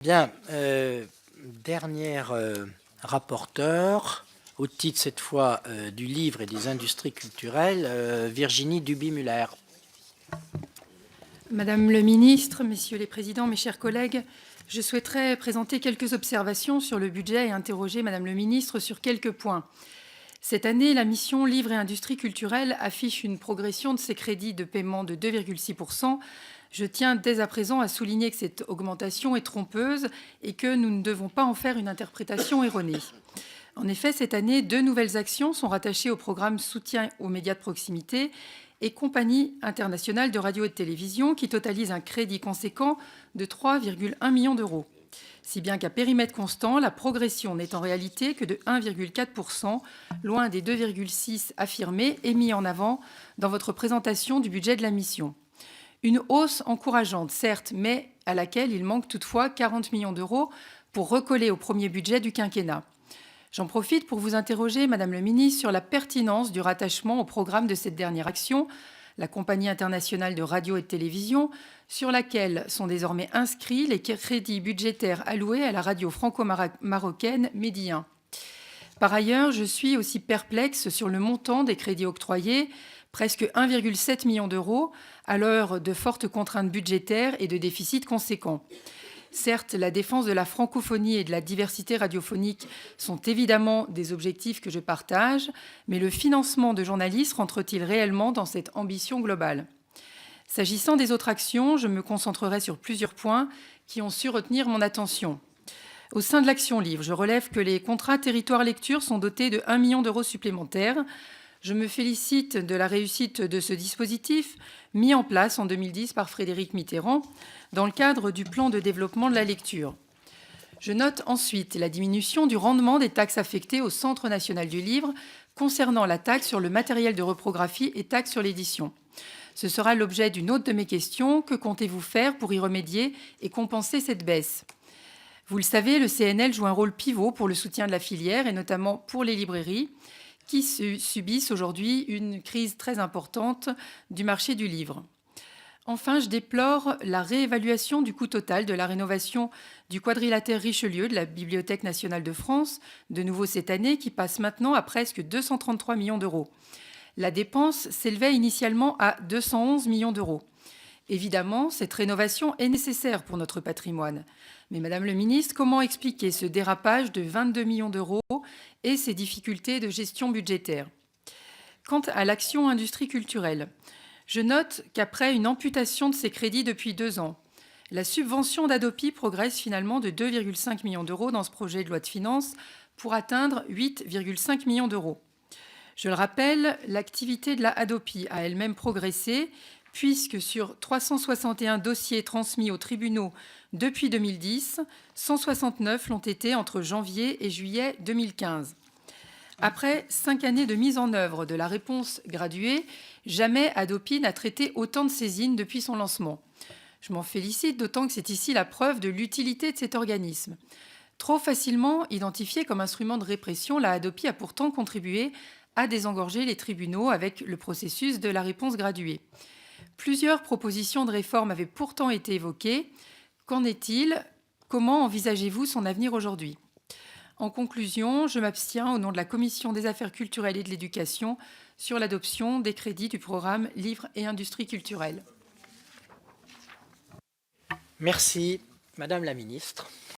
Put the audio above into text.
Bien, dernière rapporteure, au titre cette fois du livre et des industries culturelles, Virginie Duby-Muller. Madame le ministre, messieurs les présidents, mes chers collègues, je souhaiterais présenter quelques observations sur le budget et interroger Madame le ministre sur quelques points. Cette année, la mission Livre et industries culturelles affiche une progression de ses crédits de paiement de 2,6%. Je tiens dès à présent à souligner que cette augmentation est trompeuse et que nous ne devons pas en faire une interprétation erronée. En effet, cette année, 2 nouvelles actions sont rattachées au programme Soutien aux médias de proximité et Compagnie internationale de radio et de télévision, qui totalise un crédit conséquent de 3,1 millions d'euros. Si bien qu'à périmètre constant, la progression n'est en réalité que de 1,4%, loin des 2,6% affirmés et mis en avant dans votre présentation du budget de la mission. Une hausse encourageante, certes, mais à laquelle il manque toutefois 40 millions d'euros pour recoller au premier budget du quinquennat. J'en profite pour vous interroger, Madame le ministre, sur la pertinence du rattachement au programme de cette dernière action, la Compagnie internationale de radio et de télévision, sur laquelle sont désormais inscrits les crédits budgétaires alloués à la radio franco-marocaine Medi 1. Par ailleurs, je suis aussi perplexe sur le montant des crédits octroyés, presque 1,7 million d'euros, à l'heure de fortes contraintes budgétaires et de déficits conséquents. Certes, la défense de la francophonie et de la diversité radiophonique sont évidemment des objectifs que je partage, mais le financement de journalistes rentre-t-il réellement dans cette ambition globale ? S'agissant des autres actions, je me concentrerai sur plusieurs points qui ont su retenir mon attention. Au sein de l'Action Livre, je relève que les contrats territoire lecture sont dotés de 1 million d'euros supplémentaires. Je me félicite de la réussite de ce dispositif, mis en place en 2010 par Frédéric Mitterrand, dans le cadre du plan de développement de la lecture. Je note ensuite la diminution du rendement des taxes affectées au Centre national du livre concernant la taxe sur le matériel de reprographie et taxe sur l'édition. Ce sera l'objet d'une autre de mes questions. Que comptez-vous faire pour y remédier et compenser cette baisse ? Vous le savez, le CNL joue un rôle pivot pour le soutien de la filière et notamment pour les librairies qui subissent aujourd'hui une crise très importante du marché du livre. Enfin, je déplore la réévaluation du coût total de la rénovation du quadrilatère Richelieu de la Bibliothèque nationale de France, de nouveau cette année, qui passe maintenant à presque 233 millions d'euros. La dépense s'élevait initialement à 211 millions d'euros. Évidemment, cette rénovation est nécessaire pour notre patrimoine. Mais Madame le ministre, comment expliquer ce dérapage de 22 millions d'euros et ces difficultés de gestion budgétaire ? Quant à l'action industrie culturelle, je note qu'après une amputation de ses crédits depuis 2 ans, la subvention d'Adopi progresse finalement de 2,5 millions d'euros dans ce projet de loi de finances pour atteindre 8,5 millions d'euros. Je le rappelle, l'activité de la Adopi a elle-même progressé puisque sur 361 dossiers transmis aux tribunaux depuis 2010, 169 l'ont été entre janvier et juillet 2015. Après 5 années de mise en œuvre de la réponse graduée, jamais Adopi n'a traité autant de saisines depuis son lancement. Je m'en félicite, d'autant que c'est ici la preuve de l'utilité de cet organisme. Trop facilement identifié comme instrument de répression, la Adopi a pourtant contribué à désengorger les tribunaux avec le processus de la réponse graduée. Plusieurs propositions de réforme avaient pourtant été évoquées. Qu'en est-il ? Comment envisagez-vous son avenir aujourd'hui ? En conclusion, je m'abstiens au nom de la Commission des affaires culturelles et de l'éducation sur l'adoption des crédits du programme Livres et industries culturelles. Merci, Madame la Ministre.